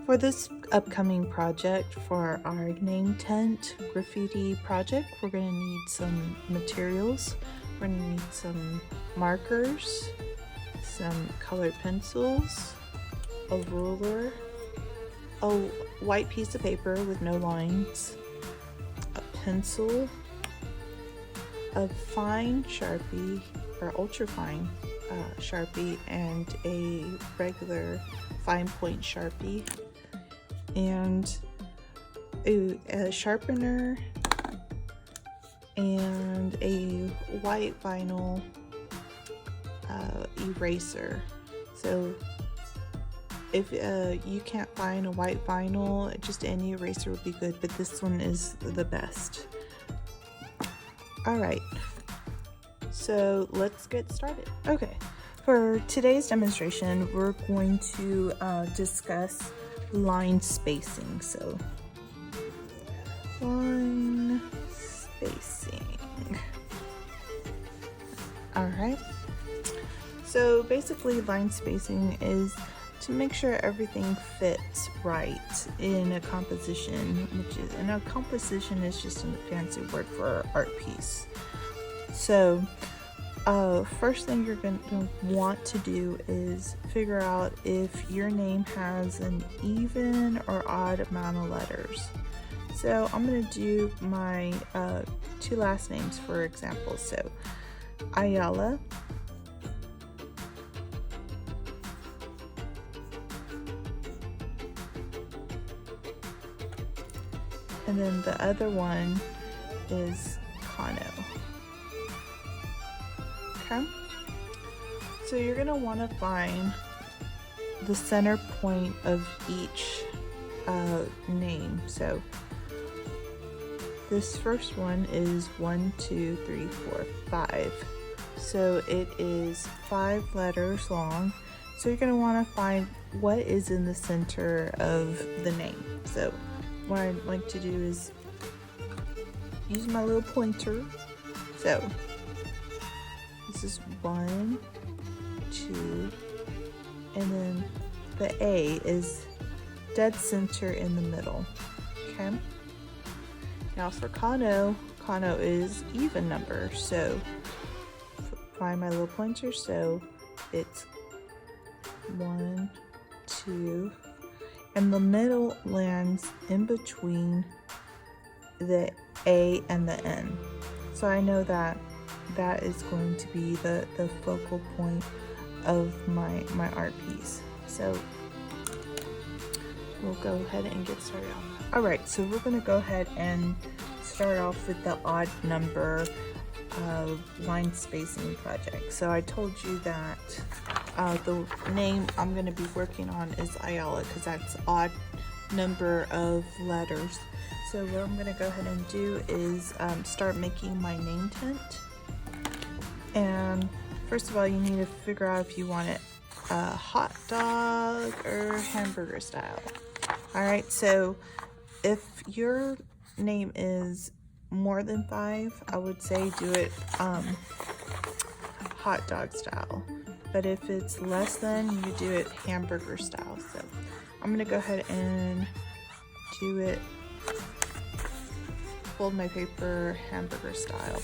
For this upcoming project for our name tent graffiti project, we're going to need some materials. We're going to need some markers, some colored pencils, a ruler, a white piece of paper with no lines, a pencil, a fine Sharpie or ultra fine Sharpie, and a regular fine point Sharpie, and a sharpener, and a white vinyl eraser. So if you can't find a white vinyl, just any eraser would be good, but this one is the best. Alright, so let's get started. Okay, for today's demonstration, we're going to discuss line spacing. So, line spacing. Alright, so basically line spacing is to make sure everything fits right in a composition, and a composition is just a fancy word for art piece. So first thing you're going to want to do is figure out if your name has an even or odd amount of letters. So I'm going to do my two last names for example. So Ayala, and then the other one is Kano. Okay, so you're gonna want to find the center point of each name. So this first one is 1, 2, 3, 4, 5. So it is 5 letters long. So you're gonna want to find what is in the center of the name. So what I like to do is use my little pointer. So this is 1, 2, and then the A is dead center in the middle. Okay. Now for Kano, Kano is even number. So find my little pointer. So it's 1, 2, and the middle lands in between the A and the N. So I know that that is going to be the focal point of my art piece. So we'll go ahead and get started on that. Alright, so we're going to go ahead and start off with the odd number line spacing project. So I told you that the name I'm going to be working on is Ayala because that's odd number of letters. So what I'm going to go ahead and do is start making my name tent. And first of all, you need to figure out if you want it hot dog or hamburger style. Alright, so if your name is more than 5, I would say do it hot dog style. But if it's less than, you do it hamburger style. So I'm going to go ahead and do it, fold my paper hamburger style.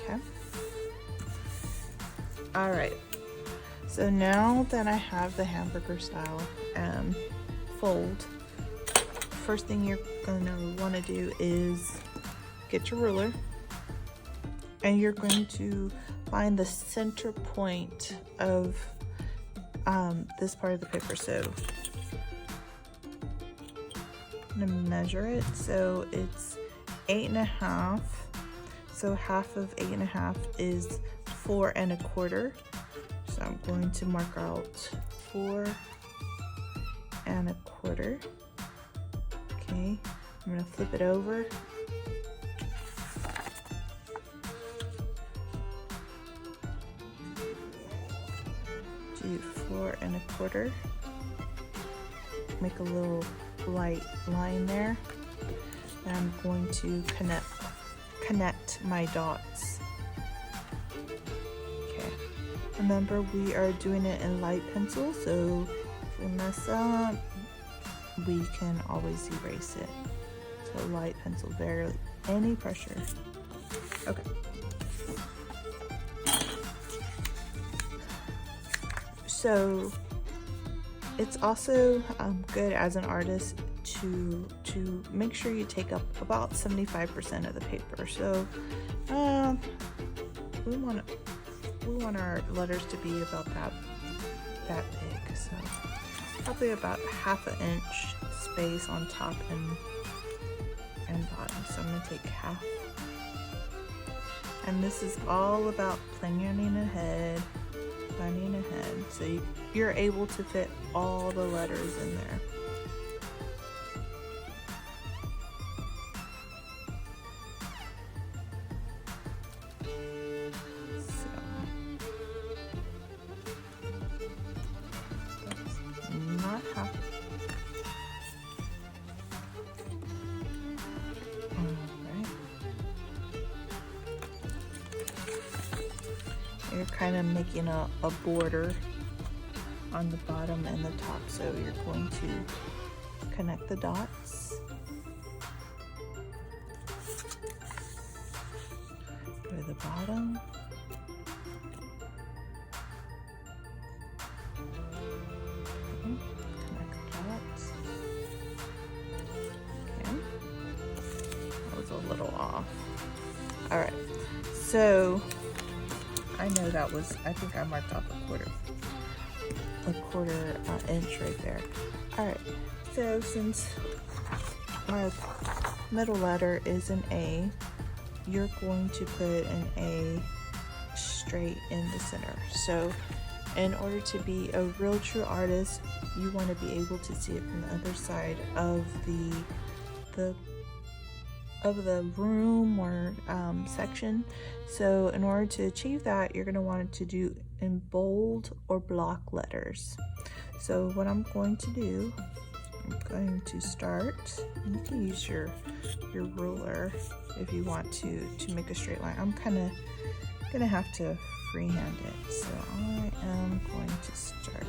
Okay. Alright. So now that I have the hamburger style fold, first thing you're going to want to do is get your ruler, and you're going to find the center point of this part of the paper. So I'm going to measure it. So it's 8.5. So half of 8.5 is 4 1/4. So I'm going to mark out 4 1/4. Okay, I'm going to flip it over. Do 4 1/4. Make a little light line there. And I'm going to connect my dots. Okay. Remember, we are doing it in light pencil, so if we mess up, we can always erase it. So light pencil, barely any pressure. Okay. So it's also good as an artist to make sure you take up about 75% of the paper. So we want our letters to be about that big. So probably about ½ inch space on top and bottom. So I'm gonna take half. And this is all about planning ahead. So you're able to fit all the letters in there. So that's not half. You're kind of making a border on the bottom and the top, so you're going to connect the dots. Go to the bottom. Connect the dots. Okay. That was a little off. All right, so I know that was, I think I marked off a quarter inch right there. All right, so since my middle letter is an A, you're going to put an A straight in the center. So in order to be a real true artist, you want to be able to see it from the other side of the room or section. So in order to achieve that, you're going to want it to do in bold or block letters. So what I'm going to do, I'm going to start, and you can use your ruler if you want to make a straight line. I'm kind of gonna have to freehand it, so I am going to start.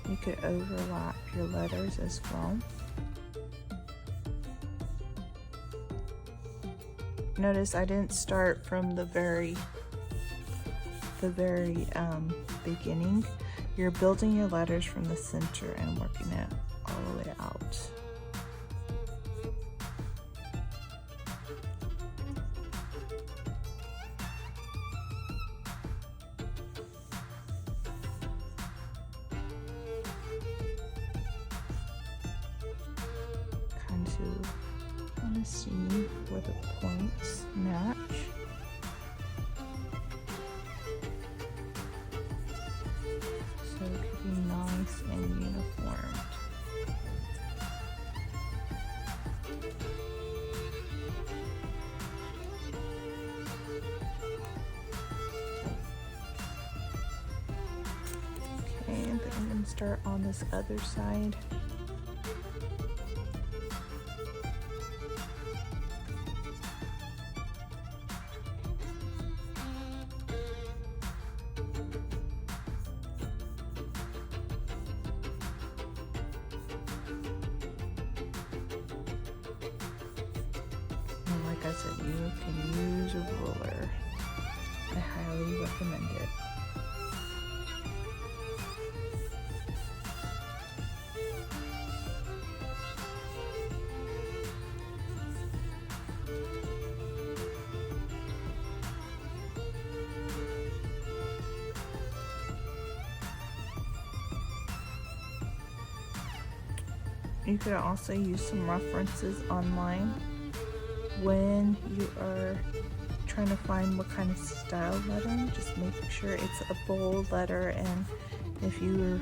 You could overlap your letters as well. Notice I didn't start from the very beginning. You're building your letters from the center and working it all the way out. Want to see where the points match. So it could be nice and uniform. Okay, and then I'm going to start on this other side. Like I said, you can use a ruler. I highly recommend it. You could also use some references online when you are trying to find what kind of style lettering. Just make sure it's a bold letter, and if you're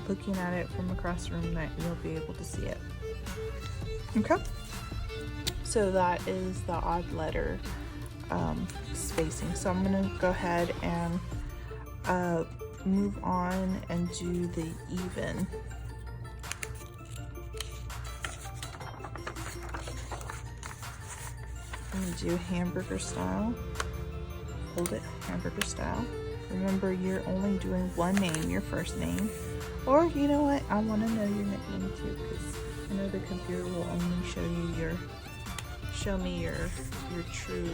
looking at it from across the room, that you'll be able to see it. Okay, so that is the odd letter spacing. So I'm gonna go ahead and move on and do the even. I'm gonna do hamburger style. Hold it, hamburger style. Remember, you're only doing one name, your first name. Or you know what? I want to know your nickname too, because I know the computer will only show me your true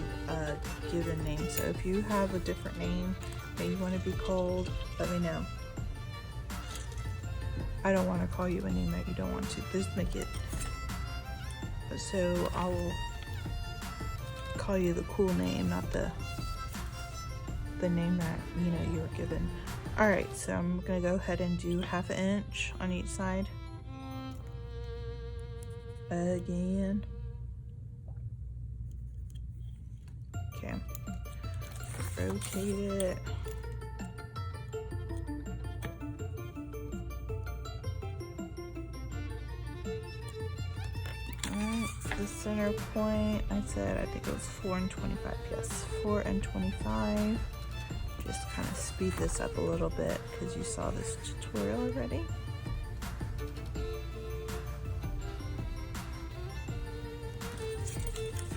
given name. So if you have a different name that you want to be called, let me know. I don't want to call you a name that you don't want to. Just make it so I'll call you the cool name, not the name that you were given. All right, so I'm gonna go ahead and do 1/2 inch on each side again. Okay, rotate it. Alright, the center point, I think it was 4 and 25. Yes, 4 and 25. Just kind of speed this up a little bit because you saw this tutorial already.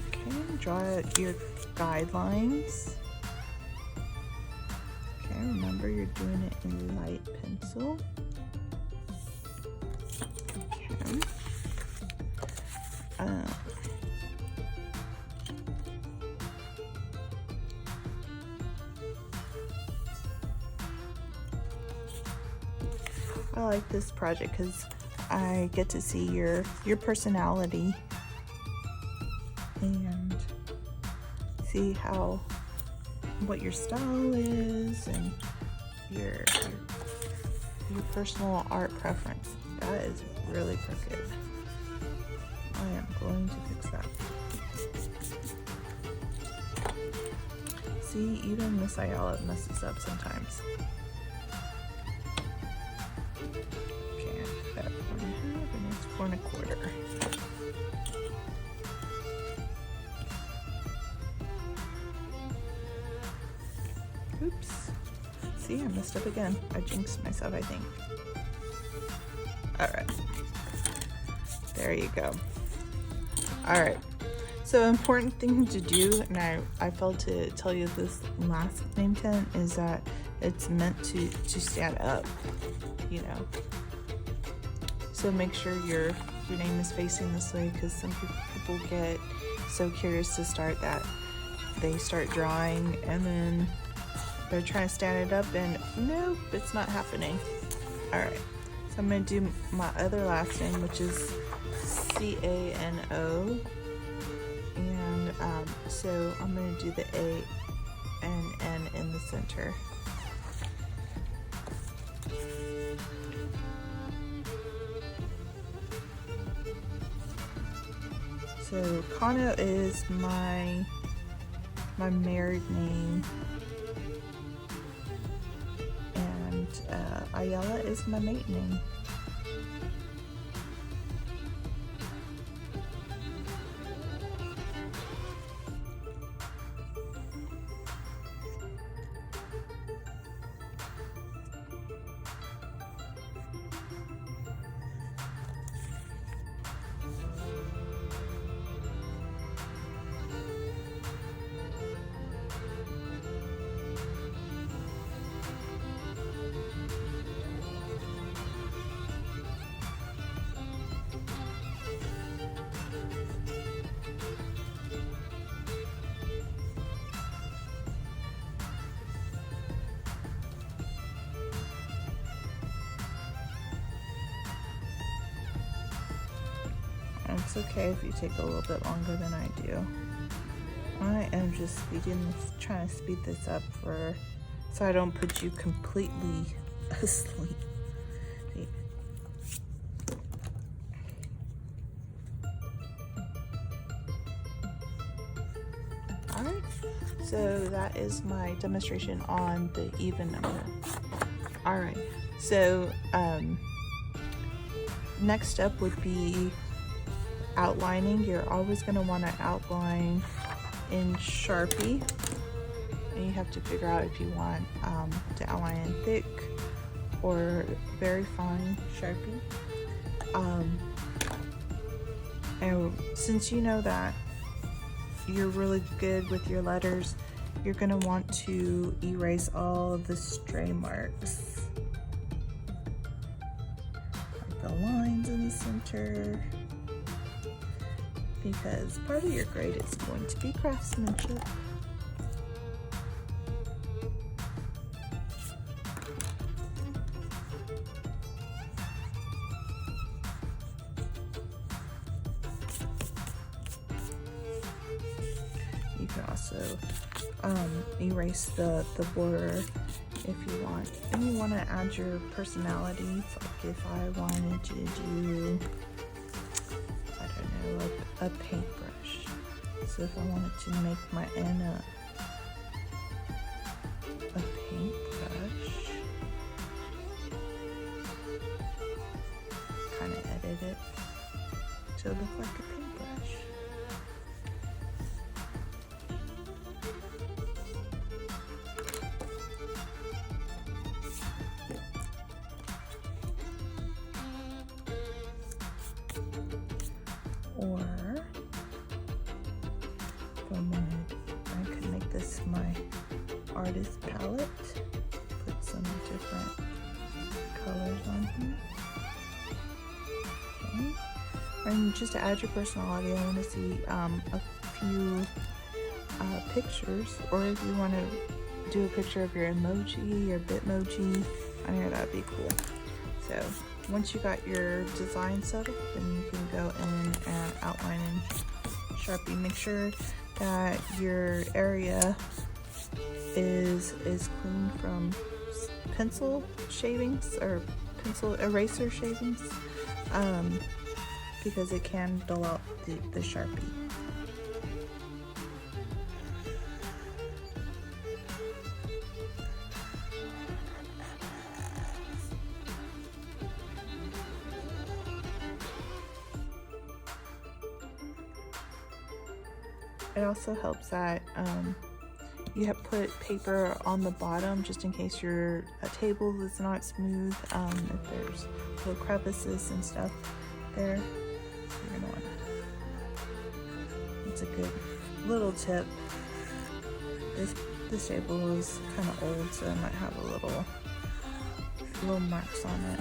Okay, draw out your guidelines. Okay, remember you're doing it in light pencil. Okay. I like this project because I get to see your personality and see what your style is and your personal art preference. That is really crooked. I am going to fix that. See, even Miss Ayala messes up sometimes. Okay, I got 4.5 and it's 4 1/4. Oops. See, I messed up again. I jinxed myself, I think. Alright. There you go. Alright. So important thing to do, and I failed to tell you this last name tent, is that it's meant to stand up, So make sure your name is facing this way, because some people get so curious to start that they start drawing and then they're trying to stand it up and nope, it's not happening. Alright, so I'm going to do my other last name, which is C-A-N-O, and so I'm going to do the A and N in the center. So Kano is my married name, and Ayala is my maiden name. It's okay if you take a little bit longer than I do. I am just trying to speed this up so I don't put you completely asleep. Alright, so that is my demonstration on the even number. Alright, so next step would be outlining. You're always going to want to outline in Sharpie, and you have to figure out if you want to outline in thick or very fine Sharpie. And since you know that you're really good with your letters, you're gonna want to erase all of the stray marks, like the lines in the center, because part of your grade is going to be craftsmanship. You can also erase the border if you want. And you want to add your personality. So like if I wanted to do, I don't know, a paintbrush. So if I wanted to make my Anna a paintbrush, kind of edit it to look like a paintbrush. Or I could make this my artist palette, put some different colors on here. Okay. And just to add your personality, I want to see a few pictures, or if you want to do a picture of your emoji, your Bitmoji on here, that'd be cool. So once you got your design set up, then you can go in and outline in Sharpie. Make sure that your area is clean from pencil shavings or pencil eraser shavings, because it can dull out the Sharpie. It also helps that you have put paper on the bottom just in case your table is not smooth, if there's little crevices and stuff there. So you're gonna want to, it's a good little tip. This table is kind of old, so it might have a little marks on it.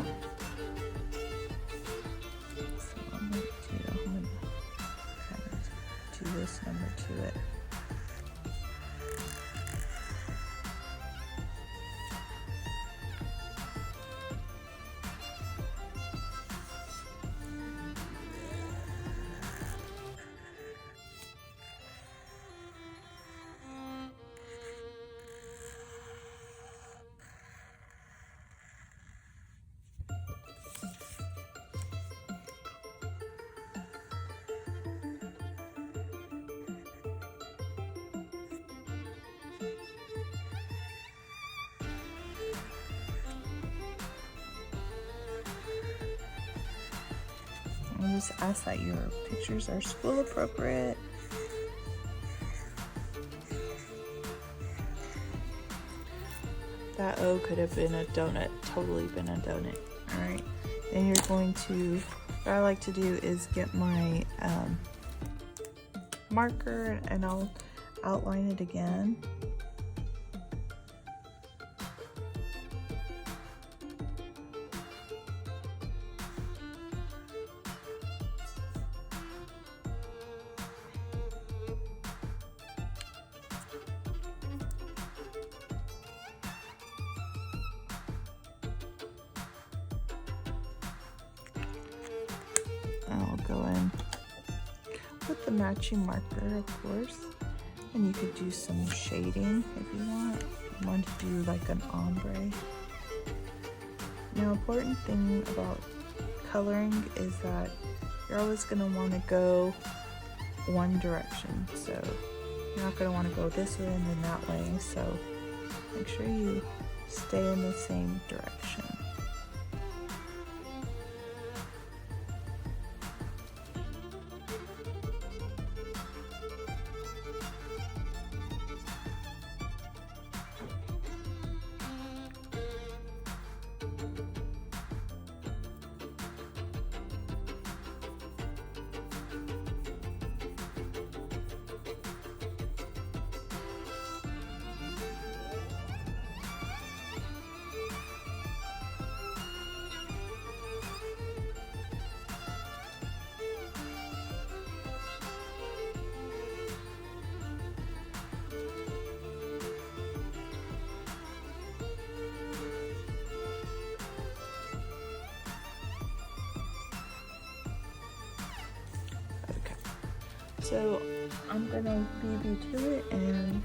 So I'm gonna do this number to it. And just ask that your pictures are school appropriate. That O could have been a donut, totally been a donut. All right, then you're going to, what I like to do is get my marker and I'll outline it again. I'll go in with the matching marker, of course, and you could do some shading if you want. You want to do like an ombre. Now, important thing about coloring is that you're always going to want to go one direction. So you're not going to want to go this way and then that way. So make sure you stay in the same direction. So I'm gonna leave you to it and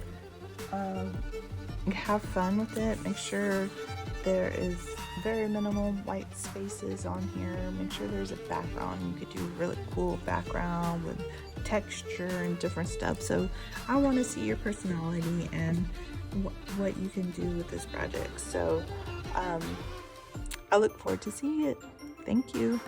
have fun with it. Make sure there is very minimal white spaces on here. Make sure there's a background. You could do a really cool background with texture and different stuff. So I want to see your personality and what you can do with this project. So I look forward to seeing it. Thank you.